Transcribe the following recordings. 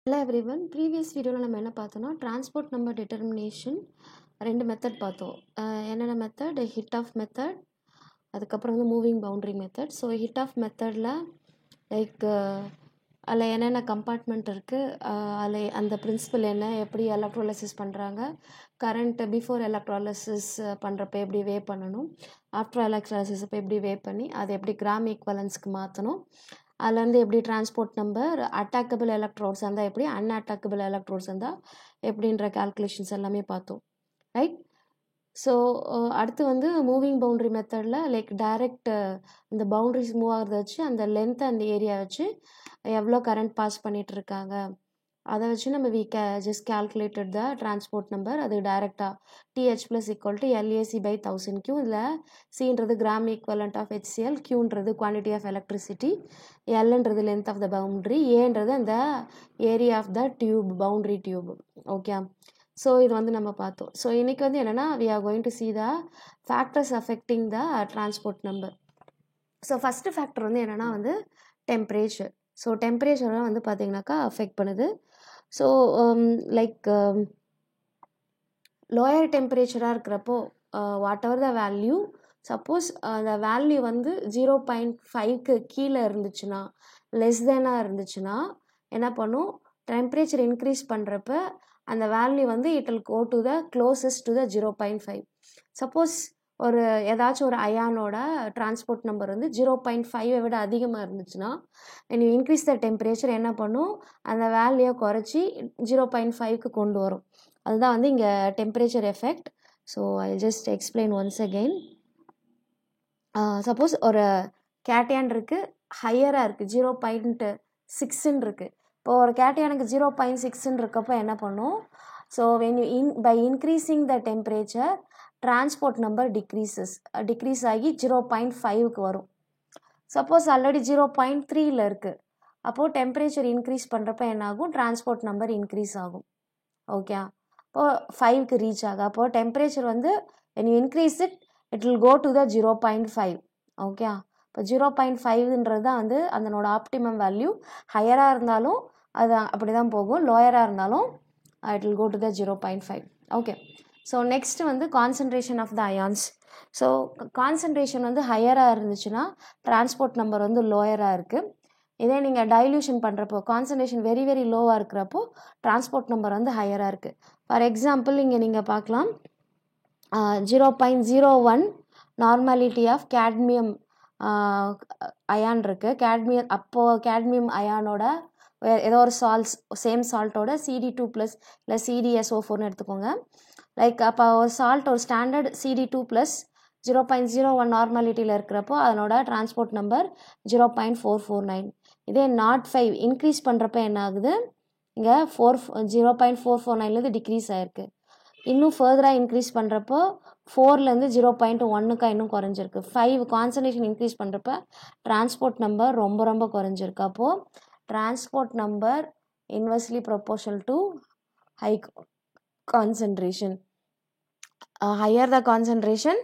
Hello everyone. Previous video நம்ம என்ன பார்த்தோம்னா transport number determination ரெண்டு மெத்தட் பார்த்தோம். என்னென்ன மெத்தட்? ஹிட் ஆஃப் மெத்தட், அதுக்கப்புறம் வந்து moving boundary method. So Hittorf மெத்தடில் லைக் அதில் என்னென்ன கம்பார்ட்மெண்ட் இருக்குது, அதில் அந்த பிரின்சிபல் என்ன, எப்படி எலக்ட்ரோலைசிஸ் பண்ணுறாங்க, கரண்ட் பிஃபோர் எலக்ட்ரோலைசிஸ் பண்ணுறப்ப எப்படி வே பண்ணணும், ஆஃப்டர் எலக்ட்ரோலைசிஸ் இப்போ எப்படி வே பண்ணி அதை எப்படி கிராம் ஈக்குவலன்ஸ்க்கு மாற்றணும், அதுலேருந்து எப்படி டிரான்ஸ்போர்ட் நம்பர், அட்டாக்கபிள் எலக்ட்ரோட்ஸ் இருந்தால் எப்படி, அன்அட்டாக்கபிள் எலக்ட்ரோட்ஸ் இருந்தால் எப்படின்ற கால்குலேஷன்ஸ் எல்லாமே பார்த்தோம், ரைட். ஸோ அடுத்து வந்து மூவிங் பவுண்ட்ரி மெத்தடில் லைக் டைரக்ட் இந்த பவுண்ட்ரிஸ் மூவ் ஆகிறத வச்சு அந்த லென்த் அந்த ஏரியா வச்சு எவ்வளோ கரண்ட் பாஸ் பண்ணிகிட்ருக்காங்க அதை வச்சு நம்ம just calculated the transport number. அது டைரெக்டாக TH + LAC/1000 Q. இதில் சின்றது கிராம் ஈக்குவலண்ட் ஆஃப் HCl, Qன்றது குவான்டிட்டி ஆஃப் எலக்ட்ரிசிட்டி, Lன்றது லென்த் ஆஃப் த பவுண்ட்ரி, ஏன்றது அந்த area of the tube, boundary tube. Okay, so இது வந்து நம்ம பார்த்தோம். ஸோ இன்றைக்கி வந்து என்னென்னா we are going to see the factors affecting the transport number. So first factor வந்து என்னென்னா வந்து டெம்பரேச்சர். ஸோ டெம்பரேச்சரை வந்து பார்த்திங்கனாக்கா அஃபெக்ட் பண்ணுது. ஸோ லைக் லோயர் டெம்பரேச்சராக இருக்கிறப்போ what ever the value, suppose அந்த வேல்யூ வந்து 0.5க்கு கீழே இருந்துச்சுன்னா, லெஸ் தேனாக இருந்துச்சுன்னா என்ன பண்ணும், டெம்பரேச்சர் இன்க்ரீஸ் பண்ணுறப்ப அந்த வேல்யூ வந்து it will go to the closest to the 0.5. Suppose ஒரு ஏதாச்சும் ஒரு அயானோட டிரான்ஸ்போர்ட் நம்பர் வந்து 0.5 விட அதிகமாக இருந்துச்சுன்னா when you increase the temperature என்ன பண்ணும், அந்த வேல்யூவை குறைச்சி 0.5க்கு கொண்டு வரும். அதுதான் வந்து இங்கே temperature effect. So I just explain once again. Suppose ஒரு கேட்டையான் இருக்குது, ஹையராக இருக்குது, 0.6ன்னு இருக்குது. இப்போது ஒரு கேட்டையானுக்கு 0.6ன்னு இருக்கப்போ என்ன பண்ணும், so when you by increasing the temperature transport number decrease ஆகி 0.5க்கு வரும். சப்போஸ் ஆல்ரெடி 0.3ல் இருக்குது, அப்போது டெம்பரேச்சர் இன்க்ரீஸ் பண்ணுறப்ப என்ன ஆகும், டிரான்ஸ்போர்ட் நம்பர் இன்க்ரீஸ் ஆகும். ஓகே, அப்போது 5க்கு ரீச் ஆகும். அப்போது டெம்பரேச்சர் வந்து when you increase it will go to the 0.5. Okay, இப்போ 0.5ன்றது தான் வந்து அதனோட ஆப்டிமம் வேல்யூ. ஹையராக இருந்தாலும் அது அப்படி தான் போகும், லோயராக இருந்தாலும் it will go to the 0.5. Okay, so next வந்து concentration of the ions. So concentration வந்து ஹையராக இருந்துச்சுன்னா டிரான்ஸ்போர்ட் நம்பர் வந்து லோயராக இருக்குது. இதே நீங்கள் டைல்யூஷன் பண்ணுறப்போ கான்சன்ட்ரேஷன் வெரி வெரி லோவாக இருக்கிறப்போ டிரான்ஸ்போர்ட் நம்பர் வந்து ஹையராக இருக்குது. ஃபார் எக்ஸாம்பிள் இங்கே நீங்கள் பார்க்கலாம் 0.01 நார்மாலிட்டி ஆஃப் கேட்மியம் அயான் இருக்குது. அப்போது கேட்மியம் அயானோட ஏதோ ஒரு சேம் சால்ட்டோட CD2+ இல்லை CdSO4ன்னு எடுத்துக்கோங்க. லைக் அப்போ ஒரு சால்ட், ஒரு ஸ்டாண்டர்ட் CD2+ 0.01 நார்மாலிட்டியில் இருக்கிறப்போ அதனோட டிரான்ஸ்போர்ட் நம்பர் 0.449. இதே 0.5 இன்க்ரீஸ் பண்ணுறப்ப என்ன ஆகுது, இங்கே 0.449லேருந்து டிக்ரீஸ் ஆகிருக்கு. இன்னும் ஃபர்தராக இன்க்ரீஸ் பண்ணுறப்போ 4லேருந்து 0.1க்கு இன்னும் குறைஞ்சிருக்கு. 5 கான்சன்ட்ரேஷன் இன்க்ரீஸ் பண்ணுறப்ப டிரான்ஸ்போர்ட் நம்பர் ரொம்ப ரொம்ப குறைஞ்சிருக்கு. அப்போது transport number inversely proportional to high concentration. Higher the concentration,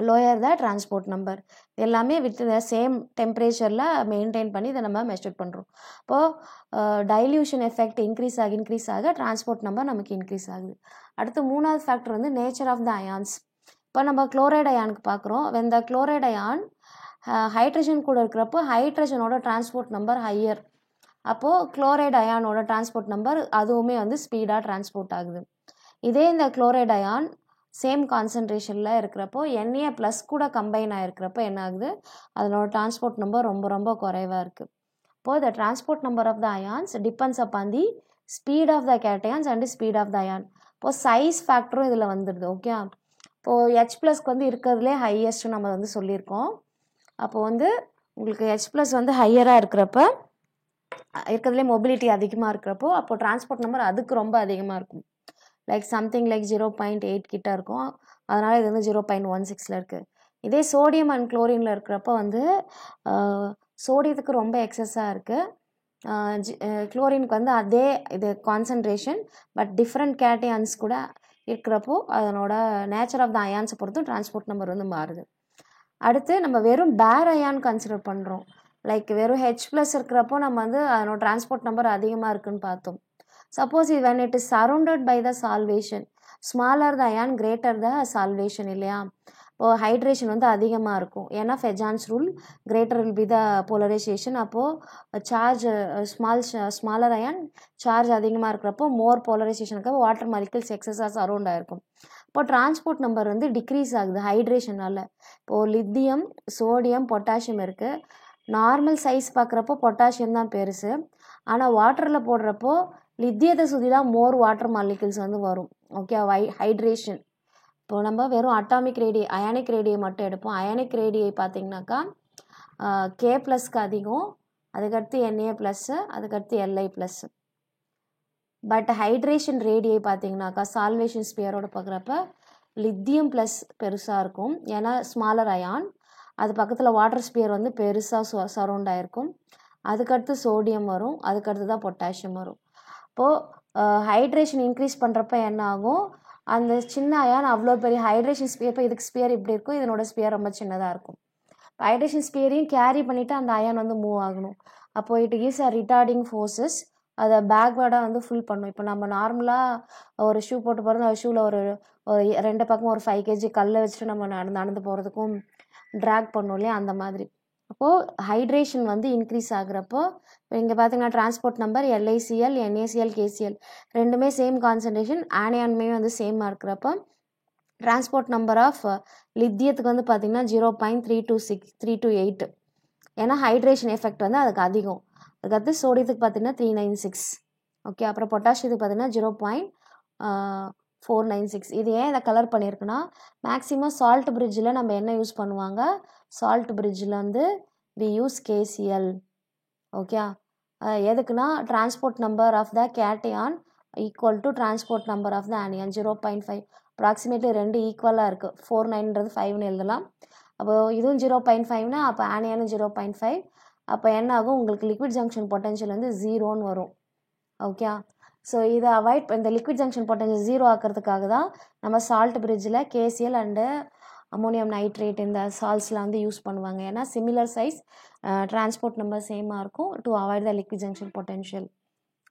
lower the transport number. எல்லாமே வித் த சேம் டெம்பரேச்சரில் மெயின்டைன் பண்ணி இதை நம்ம மெஷர் பண்ணுறோம். இப்போது டைல்யூஷன் எஃபெக்ட் இன்க்ரீஸ் ஆக டிரான்ஸ்போர்ட் நம்பர் நமக்கு இன்க்ரீஸ் ஆகுது. அடுத்து மூணாவது ஃபேக்டர் வந்து நேச்சர் ஆஃப் த அயான்ஸ். இப்போ நம்ம குளோரைட் அயானுக்கு பார்க்குறோம். When the chloride ion hydrogen கூட இருக்கிறப்போ ஹைட்ரஜனோட டிரான்ஸ்போர்ட் நம்பர் ஹையர், அப்போது குளோரைட் அயானோட டிரான்ஸ்போர்ட் நம்பர் அதுவுமே வந்து ஸ்பீடாக டிரான்ஸ்போர்ட் ஆகுது. இதே இந்த குளோரைட் அயான் சேம் கான்சன்ட்ரேஷனில் இருக்கிறப்போ Na+ கூட கம்பைன் ஆகிருக்கிறப்போ என்ன ஆகுது, அதனோட டிரான்ஸ்போர்ட் நம்பர் ரொம்ப ரொம்ப குறைவாக இருக்குது. இப்போது the transport number of the ions depends upon the speed of the cations and speed of the ion. இப்போது சைஸ் ஃபேக்டரும் இதில் வந்துடுது. ஓகே, இப்போது H+ வந்து இருக்கிறதுலே ஹையஸ்ட்டு நம்ம வந்து சொல்லியிருக்கோம். அப்போது வந்து உங்களுக்கு H+ வந்து ஹையராக இருக்கிறதுலே மொபிலிட்டி அதிகமாக இருக்கிறப்போ அப்போது டிரான்ஸ்போர்ட் நம்பர் அதுக்கு ரொம்ப அதிகமாக இருக்கும். லைக் சம்திங் லைக் 0.8 கிட்ட இருக்கும். அதனால் இது வந்து 0.16ல் இருக்குது. இதே சோடியம் அண்ட் குளோரினில் இருக்கிறப்போ வந்து சோடியத்துக்கு ரொம்ப எக்ஸஸாக இருக்குது, குளோரினுக்கு வந்து அதே இது கான்சன்ட்ரேஷன் பட் டிஃப்ரெண்ட் கேட்டையான்ஸ் கூட இருக்கிறப்போ அதனோட நேச்சர் ஆஃப் த அயான்ஸை பொறுத்தும் டிரான்ஸ்போர்ட் நம்பர் வந்து மாறுது. அடுத்து நம்ம வெறும் பேர் அயான் கன்சிடர் பண்ணுறோம். லைக் வெறும் H ப்ளஸ் இருக்கிறப்போ நம்ம வந்து அதனோட டிரான்ஸ்போர்ட் நம்பர் அதிகமாக இருக்குன்னு பார்த்தோம். Suppose when it is surrounded by the solvation, smaller the ion greater the solvation இல்லையா? இப்போது ஹைட்ரேஷன் வந்து அதிகமாக இருக்கும். ஏன்னா Fajans rule greater will be the polarisation. அப்போது சார்ஜ் ஸ்மாலர் அயான் சார்ஜ் அதிகமாக இருக்கிறப்போ மோர் போலரைசேஷனுக்கு வாட்டர் மாலிகல்ஸ் எக்ஸஸாக சரௌண்ட் ஆகிருக்கும். இப்போ டிரான்ஸ்போர்ட் நம்பர் வந்து டிக்ரீஸ் ஆகுது ஹைட்ரேஷனால். இப்போது லித்தியம், சோடியம், பொட்டாசியம் இருக்குது. நார்மல் சைஸ் பார்க்குறப்போ பொட்டாசியம் தான் பெருசு. ஆனால் வாட்டரில் போடுறப்போ லித்தியத்தை சுற்றி தான் மோர் வாட்டர் மாலிகல்ஸ் வந்து வரும். Okay, hydration. இப்போ நம்ம வெறும் அட்டாமிக் ரேடியை அயானிக் ரேடியை மட்டும் எடுப்போம். அயானிக் ரேடியை பார்த்திங்கனாக்கா கே ப்ளஸ்க்கு அதிகம், அதுக்கடுத்து NA ப்ளஸ்ஸு, அதுக்கடுத்து LI ப்ளஸ்ஸு. பட் ஹைட்ரேஷன் ரேடியை பார்த்திங்கனாக்கா சால்வேஷன் ஸ்பியரோட பார்க்குறப்ப லித்தியம் ப்ளஸ் பெருசாக இருக்கும். ஏன்னா ஸ்மாலர் அயான், அது பக்கத்தில் வாட்டர் ஸ்பியர் வந்து பெருசாக சரௌண்ட் ஆகிருக்கும். அதுக்கடுத்து சோடியம் வரும், அதுக்கடுத்து தான் பொட்டாசியம் வரும். இப்போது ஹைட்ரேஷன் இன்க்ரீஸ் பண்ணுறப்ப என்ன ஆகும், அந்த சின்ன அயான் அவ்வளோ பெரிய ஹைட்ரேஷன் ஸ்பியர், இப்போ இதுக்கு ஸ்பியர் இப்படி இருக்கும், இதனோட ஸ்பியர் ரொம்ப சின்னதாக இருக்கும். ஹைட்ரேஷன் ஸ்பியரையும் கேரி பண்ணிவிட்டு அந்த அயான் வந்து மூவ் ஆகணும். அப்போது it is a retarding forces, அதை பேக்வேர்டாக வந்து ஃபுல் பண்ணும். இப்போ நம்ம நார்மலாக ஒரு ஷூ போட்டு போகிறது, அந்த ஷூவில் ஒரு 2 பக்கம் ஒரு 5 kg கல்லை வச்சுட்டு நம்ம நடந்து போகிறதுக்கும் ட்ராக் பண்ணும் இல்லையா, அந்த மாதிரி. அப்போது ஹைட்ரேஷன் வந்து இன்க்ரீஸ் ஆகுறப்போ இப்போ இங்கே பார்த்தீங்கன்னா transport number LiCl, NaCl, KCl ரெண்டுமே சேம் கான்சன்ட்ரேஷன், ஆனியானுமே வந்து சேமாக இருக்கிறப்போ டிரான்ஸ்போர்ட் நம்பர் ஆஃப் லித்தியத்துக்கு வந்து பார்த்திங்கன்னா 0.328. ஏன்னா ஹைட்ரேஷன் எஃபெக்ட் வந்து அதுக்கு அதிகம். அதுக்கடுத்து சோடியத்துக்கு பார்த்திங்கன்னா 396. ஓகே, அப்புறம் பொட்டாசியத்துக்கு பார்த்திங்கன்னா 0.496. இது ஏன் இதை கலர் பண்ணியிருக்குன்னா, மேக்ஸிமம் சால்ட் பிரிட்ஜில் நம்ம என்ன யூஸ் பண்ணுவாங்க, சால்ட் பிரிட்ஜில் வந்து வி யூஸ் KCl. ஓகே, எதுக்குன்னா transport number of the cation equal to transport number of the anion 0.5. Approximately ரெண்டு ஈக்குவலாக இருக்குது. 49ன்றது 5ன்னு எழுதலாம். அப்போது இதுவும் 0.5னா அப்போ ஆனியானும் 0.5. அப்போ என்ன ஆகும், உங்களுக்கு லிக்விட் ஜங்ஷன் பொட்டன்ஷியல் வந்து 0ன்னு வரும். ஓகே, ஸோ இதை அவாய்ட், இந்த லிக்விட் ஜங்ஷன் பொட்டன்ஷியல் 0 ஆக்கிறதுக்காக தான் நம்ம சால்ட் பிரிட்ஜில் KCl அண்டு அமோனியம் நைட்ரேட் இந்த சால்ட்ஸ்லாம் வந்து யூஸ் பண்ணுவாங்க. ஏன்னா சிமிலர் சைஸ், டிரான்ஸ்போர்ட் நம்பர் சேமாக இருக்கும், to avoid the liquid junction potential.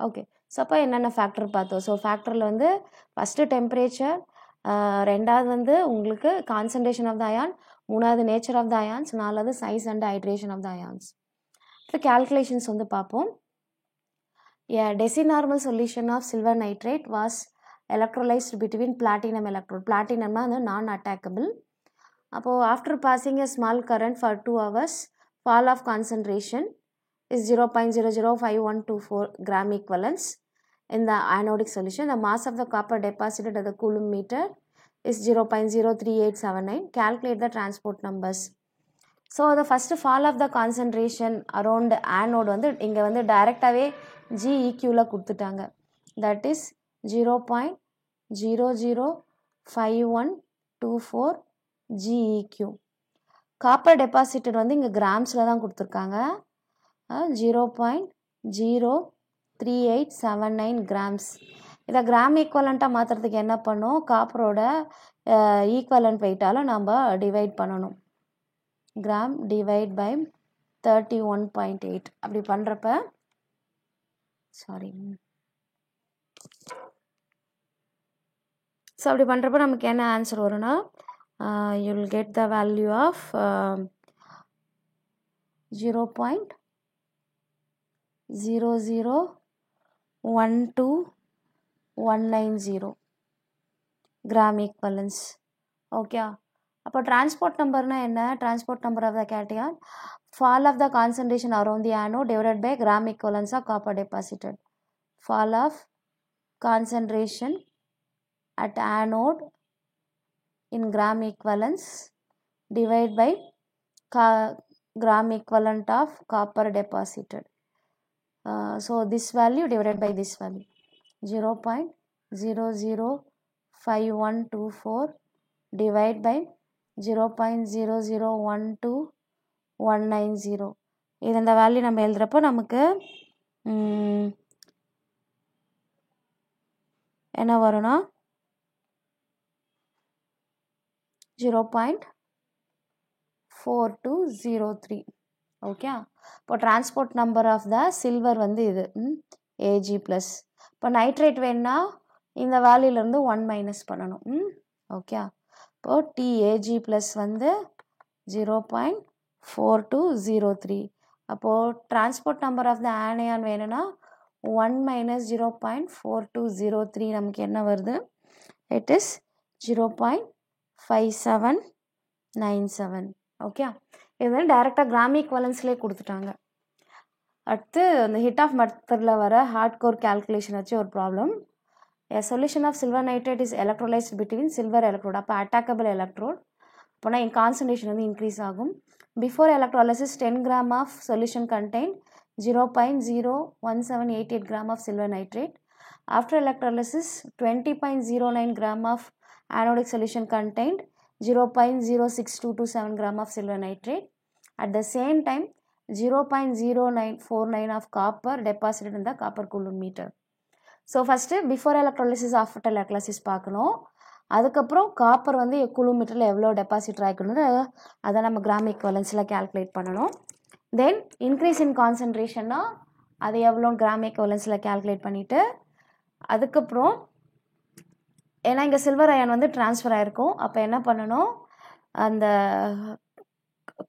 Okay, so அப்போ என்னென்ன ஃபேக்டர் பார்த்தோம். ஸோ ஃபேக்டரில் வந்து ஃபஸ்ட்டு டெம்பரேச்சர், ரெண்டாவது வந்து உங்களுக்கு கான்சன்ட்ரேஷன் ஆஃப் த அயான், மூணாவது நேச்சர் ஆஃப் த அயான்ஸ், நாலாவது size and hydration of the ions. இப்போ கேல்குலேஷன்ஸ் வந்து பார்ப்போம். A decinormal solution of silver nitrate was electrolyzed between platinum electrode. Platinum is non-attackable. அப்போது after passing a small current for 2 hours, fall of concentration is 0.005124 gram equivalents in the anodic solution. The mass of the copper deposited at the Coulomb meter is 0.03879. Calculate the transport numbers. So the first fall of the concentration around anode வந்து இங்கே வந்து டைரெக்டாகவே GeQல கொடுத்துட்டாங்க. That is 0.005124 GeQ. Copper deposited வந்து இங்கே கிராம்ஸில் தான் கொடுத்துருக்காங்க. 0.03879 grams. இதை கிராம் ஈக்குவலண்ட்டாக மாற்றுறதுக்கு என்ன பண்ணோம், காப்பரோட ஈக்குவலண்ட் வெயிட்டால் நம்ம டிவைட் பண்ணணும். Gram divide by 31.8. அப்படி பண்ணுறப்ப ஸோ அப்படி பண்ணுறப்ப நமக்கு என்ன ஆன்சர் வரும்னா, you will get the value of 0.0012190 gram equivalence. Okay, அப்போ டிரான்ஸ்போர்ட் நம்பர்னா என்ன, transport number of the cation, fall of the concentration around the anode divided by gram equivalents of copper deposited. Fall of concentration at anode in gram equivalents divided by gram equivalent of copper deposited. So this value divided by this value 0.005124 divided by 0.0012190. இது இந்த value நம்ம எழுதுகிறப்போ நமக்கு என்ன வரும்னா 0.4203. Okay. இப்போ transport number of the silver வந்து இது A G plus. இப்போ நைட்ரேட் வேணுன்னா இந்த வேல்யூலேருந்து 1 மைனஸ் பண்ணணும். ஓகே. இப்போது டிஏஜி ப்ளஸ் வந்து 0.4203. அப்போது transport number of the anion வேணும்னா 1 மைனஸ் 0.4203 நமக்கு என்ன வருது? It is 0.5797. ஓகே. இது வந்து டைரெக்டாக கிராம் ஈக்குவலன்ஸ்லேயே கொடுத்துட்டாங்க. அடுத்து இந்த ஹிட் ஆஃப் மெத்தடில் வர ஹார்ட் கோர் கேல்குலேஷன் வச்சு ஒரு problem. A solution of silver nitrate is electrolyzed between silver electrode. அப்போ attackable electrode. அப்போனா என் கான்சன்ட்ரேஷன் வந்து இன்க்ரீஸ் ஆகும். Before electrolysis 10 gram of solution contain 0.01788 gram of silver nitrate. After electrolysis 20.09 gram of anodic solution contained 0.06227 gram of silver nitrate. At the same time, 0.0949 of copper deposited in the copper coulomb meter. So first before electrolysis after electrolysis பார்க்கணும். அதுக்கப்புறம் copper வந்து coulomb மீட்டரில் எவ்வளோ deposit ஆகிக்கணும்னு அதை நம்ம gram ஈக்குவலன்ஸில் calculate பண்ணணும். தென் increase in கான்சன்ட்ரேஷன்னா அது எவ்வளோ கிராம் ஈக்குவலன்ஸில் கேல்குலேட் பண்ணிவிட்டு அதுக்கப்புறம் ஏன்னா இங்கே சில்வர் அயன் வந்து ட்ரான்ஸ்ஃபர் ஆகிருக்கும். அப்போ என்ன பண்ணணும்? அந்த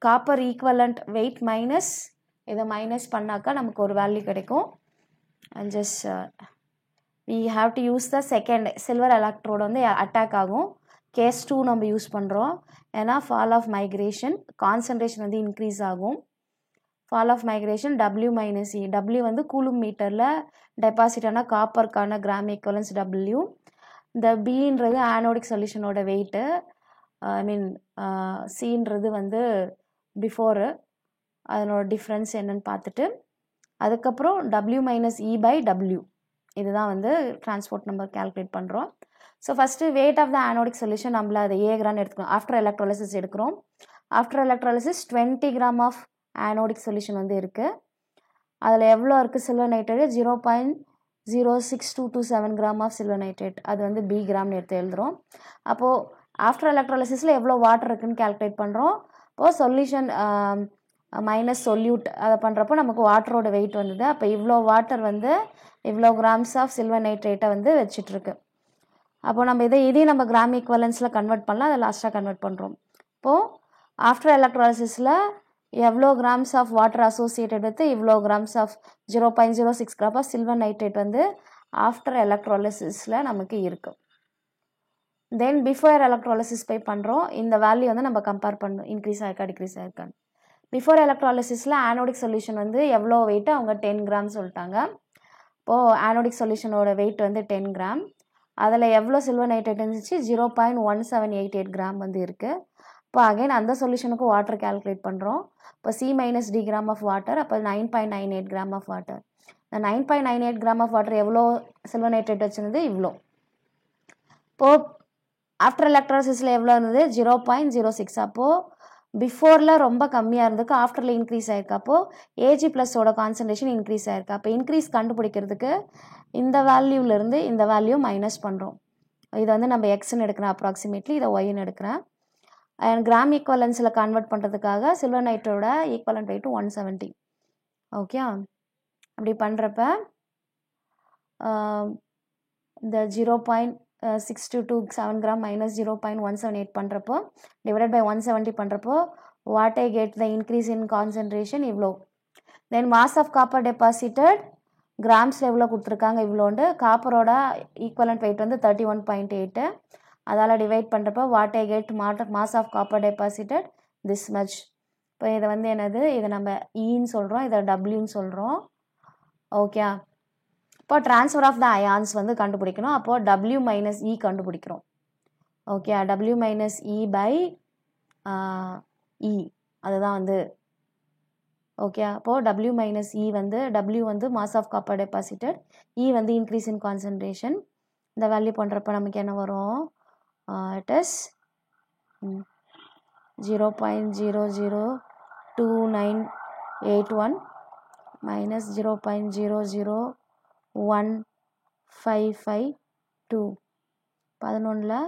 காப்பர் ஈக்குவலண்ட் வெயிட் மைனஸ் இதை மைனஸ் பண்ணாக்கா நமக்கு ஒரு வேல்யூ கிடைக்கும். And just we have to use the second silver electrode வந்து அட்டாக் ஆகும். கேஸ் 2 நம்ம யூஸ் பண்ணுறோம். ஏன்னா ஃபால் ஆஃப் மைக்ரேஷன் கான்சன்ட்ரேஷன் வந்து இன்க்ரீஸ் ஆகும். Fall of migration W minus E. W வந்து கூலும் மீட்டரில் டெபாசிட் ஆனால் காப்பருக்கான கிராம் ஈக்குவலன்ஸ் டபிள்யூ. இந்த பின்றது ஆனோடிக் சொல்யூஷனோட வெயிட்டு. ஐ மீன் சின்றது வந்து பிஃபோரு அதனோட டிஃப்ரென்ஸ் என்னன்னு பார்த்துட்டு அதுக்கப்புறம் W minus E by W இதுதான் வந்து டிரான்ஸ்போர்ட் நம்பர் கேல்குலேட் பண்ணுறோம். So first weight of the anodic solution நம்மள அதை ஏ கிராம் எடுத்துக்கணும். ஆஃப்டர் எலக்ட்ராலிசிஸ் எடுக்கிறோம். After electrolysis 20 gram of anodic solution வந்து இருக்குது. அதில் எவ்வளோ இருக்குது silver nitrate? 0.06227 gram of silver nitrate. அது வந்து பி கிராம்னு எடுத்து எழுதுகிறோம். அப்போது ஆஃப்டர் எலக்ட்ராலிசிஸில் எவ்வளோ வாட்டர் இருக்குதுன்னு கேல்குலேட் பண்ணுறோம். இப்போது சொல்யூஷன் மைனஸ் சொல்யூட் அதை பண்ணுறப்போ நமக்கு வாட்டரோட வெயிட் வந்தது. அப்போ இவ்வளோ வாட்டர் வந்து இவ்வளோ கிராம்ஸ் ஆஃப் சில்வர் நைட்ரேட்டை வந்து வச்சிட்ருக்கு. அப்போ நம்ம இதையும் நம்ம கிராம் ஈக்குவலன்ஸில் கன்வெர்ட் பண்ணலாம். அதை லாஸ்ட்டாக கன்வெர்ட் பண்ணுறோம். இப்போது ஆஃப்டர் எலக்ட்ராலிசிஸில் எவ்வளோ grams of water associated with இவ்வளோ grams of 0.06 gram of silver nitrate வந்து ஆஃப்டர் எலக்ட்ராலிசிஸில் நமக்கு இருக்குது. தென் பிஃபோர் எலக்ட்ராலிசிஸ் போய் பண்ணுறோம். இந்த வேல்யூ வந்து நம்ம கம்பேர் பண்ணணும். இன்க்ரீஸ் ஆகிருக்கா டிக்ரீஸ் ஆகிருக்கான்னு. பிஃபோர் எலக்ட்ராலிசிஸில் ஆனோடிக் சொல்யூஷன் வந்து எவ்வளோ வெயிட்டு அவங்க 10 கிராம் சொல்லிட்டாங்க. இப்போது ஆனோடிக் சொல்யூஷனோட வெயிட் வந்து 10 கிராம். அதில் எவ்வளோ சில்வர் நைட்ரேட் இருந்துச்சு? 0.1788 கிராம் வந்து இருக்குது. இப்போ அகைன் அந்த சொல்யூஷனுக்கு வாட்டர் கேல்குலேட் பண்ணுறோம். இப்போ C minus D gram of water. அப்போ 9.98 கிராம் ஆஃப் வாட்டர். இந்த 9.98 கிராம் ஆஃப் வாட்டர் எவ்வளோ சில்வர் நைட்ரேட் வச்சுருந்தது? இவ்வளோ. இப்போது ஆஃப்டர் எலக்ட்ராலிசிஸில் எவ்வளோ இருந்தது? 0.06. அப்போது பிஃபோரில் ரொம்ப கம்மியாக இருந்துக்கு ஆஃப்டரில் இன்க்ரீஸ் ஆகிருக்கு. அப்போது ஏஜி ப்ளஸோட கான்சன்ட்ரேஷன் இன்க்ரீஸ் ஆகிருக்கு. அப்போ இன்க்ரீஸ் கண்டுபிடிக்கிறதுக்கு இந்த வேல்யூவிலேருந்து இந்த வேல்யூ மைனஸ் பண்ணுறோம். இதை வந்து நம்ம எக்ஸ்ன்னு எடுக்கிறேன் அப்ராக்சிமேட்லி, இதை ஒய்ன்னு எடுக்கிறேன். கிராம் ஈக்குவலன்ஸில் கன்வெர்ட் பண்ணுறதுக்காக சில்வர் நைட்ரோட ஈக்குவலன்ட் வெயிட்டு 170. ஓகே. அப்படி பண்ணுறப்ப இந்த 0.627 கிராம் மைனஸ் 0.178 பண்ணுறப்போ டிவைடட் பை 170 பண்ணுறப்போ what I get the increase in concentration இவ்வளோ. Then mass of copper deposited கிராம்ஸில் எவ்வளோ கொடுத்துருக்காங்க? இவ்வளோண்டு. காப்பரோட ஈக்குவலன்ட் வெயிட் வந்து 31.8. அதால் டிவைட் பண்ணுறப்போ what I get mass of copper deposited this much. இப்போ இதை வந்து என்னது? இதை நம்ம ஈன்னு சொல்கிறோம், இதை டபிள்யூன்னு சொல்கிறோம். ஓகே. இப்போ ட்ரான்ஸ்ஃபர் ஆஃப் த அயான்ஸ் வந்து கண்டுபிடிக்கணும். அப்போது W மைனஸ் இ கண்டுபிடிக்கிறோம். Okay. W minus E by E அதுதான் வந்து ஓகே. அப்போது W மைனஸ் இ வந்து W வந்து மாஸ் ஆஃப் காப்பர் டெபாசிட்டட், இ வந்து இன்க்ரீஸ் இன் கான்சன்ட்ரேஷன். இந்த வேல்யூ பண்ணுறப்ப நமக்கு என்ன வரும்? இட் இஸ் 0.00291 மைனஸ் 0.00155 11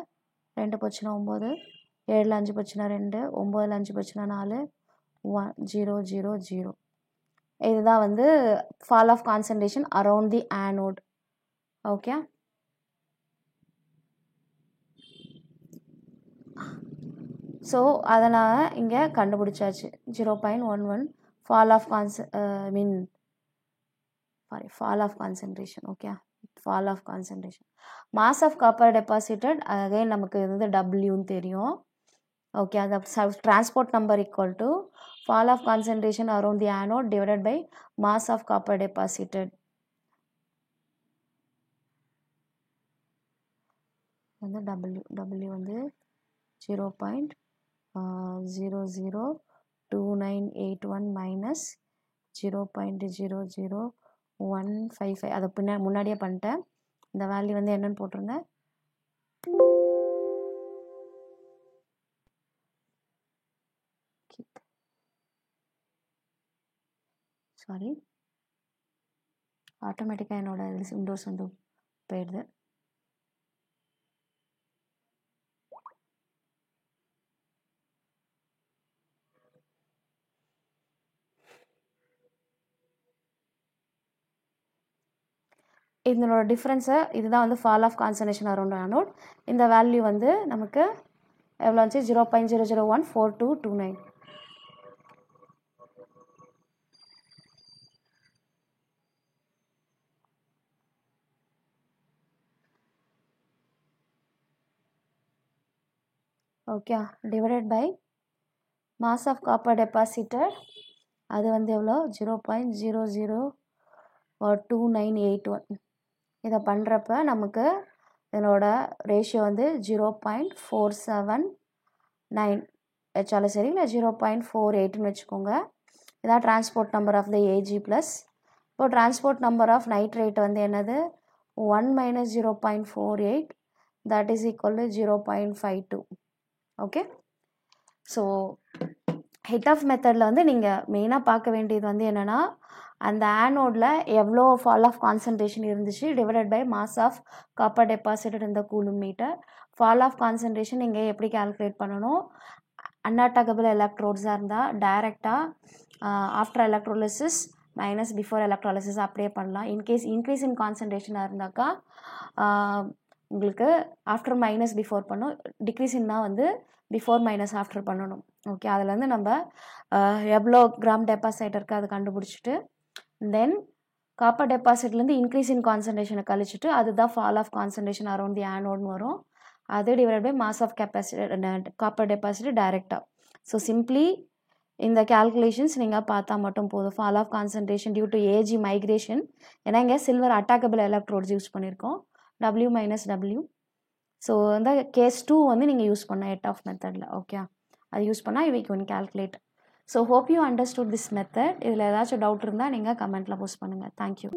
2 போச்சுன்னா 9, 7 5 போச்சுன்னா 2, 9 5 போச்சுன்னா 4, 0.000. இதுதான் வந்து fall of concentration around the anode. Okay, so அதனால் இங்கே கண்டுபிடிச்சாச்சு 0.11 fall of concentration. Okay, fall of concentration. mass of copper deposited again நமக்கு வந்து Wன்னு தெரியும். ஓகே, அந்த transport number equal to fall of concentration around the anode divided by mass of copper deposited. வந்து W வந்து 0.00298 minus 0.00155. அதை முன்னாடியே பண்ணிட்டேன். இந்த வேல்யூ வந்து என்னன்னு போட்டுருங்க. சாரி, ஆட்டோமேட்டிக்காக என்னோட விண்டோஸ் வந்து போயிடுது. இதனோட டிஃப்ரென்ஸை இதுதான் வந்து fall of concentration around anode. இந்த வேல்யூ வந்து நமக்கு எவ்வளோ வந்துச்சு 0.0014229. Okay, divided by mass of copper deposited, அது வந்து எவ்வளோ 0.00298. இதை பண்ணுறப்ப நமக்கு இதனோட ரேஷியோ வந்து 0.479 வச்சாலும் சரி, இல்லை 0.48ன்னு வச்சுக்கோங்க. இதான் transport number of the A G plus. இப்போ டிரான்ஸ்போர்ட் நம்பர் ஆஃப் நைட்ரேட் வந்து என்னது 1 minus 0.48, that is equal to 0.52. Okay, so Hittorf மெத்தடில் வந்து நீங்கள் மெயினாக பார்க்க வேண்டியது வந்து என்னென்னா, அந்த ஆனோடில் எவ்வளோ ஃபால் ஆஃப் கான்சன்ட்ரேஷன் இருந்துச்சு divided by mass of copper deposited இந்த coulomb meter. Fall of concentration நீங்கள் எப்படி கால்குலேட் பண்ணணும், அன்அட்டாக்கபிள் எலக்ட்ரோட்ஸாக இருந்தால் டைரெக்டாக after electrolysis minus before electrolysis அப்படியே பண்ணலாம். இன்கேஸ் இன்க்ரீஸ் இன் கான்சன்ட்ரேஷனாக இருந்தாக்கா உங்களுக்கு ஆஃப்டர் மைனஸ் பிஃபோர் பண்ணும், டிக்ரீஸ் இன்னா வந்து பிஃபோர் மைனஸ் ஆஃப்டர் பண்ணணும். ஓகே, அதில் வந்து நம்ம எவ்வளோ கிராம் டெபாசிட் இருக்குது அதை கண்டுபிடிச்சிட்டு தென் காப்பர் டெபாசிட்லேருந்து இன்க்ரீஸ் இன் கான்சன்ட்ரேஷனை கழிச்சிட்டு அதுதான் fall of concentration around the ஆனோட்னு வரும். அது divide by mass of copper deposit டைரெக்டாக. ஸோ சிம்ப்ளி இந்த கேல்குலேஷன்ஸ் நீங்கள் பார்த்தா மட்டும் போதும். Fall of concentration due to AG migration, ஏன்னா இங்கே சில்வர் அட்டாக்கபிள் எலக்ட்ரோட்ஸ் யூஸ் பண்ணியிருக்கோம், W minus W. ஸோ இந்த கேஸ் 2 வந்து நீங்கள் யூஸ் பண்ண ஹிட் ஆஃப் மெத்தடில். ஓகே, அது யூஸ் பண்ணால் we can calculate. So hope you understood this method. இதில் ஏதாச்சும் டவுட் இருந்தால் நீங்கள் கமெண்ட்டில் போஸ்ட் பண்ணுங்கள். தேங்க்யூ.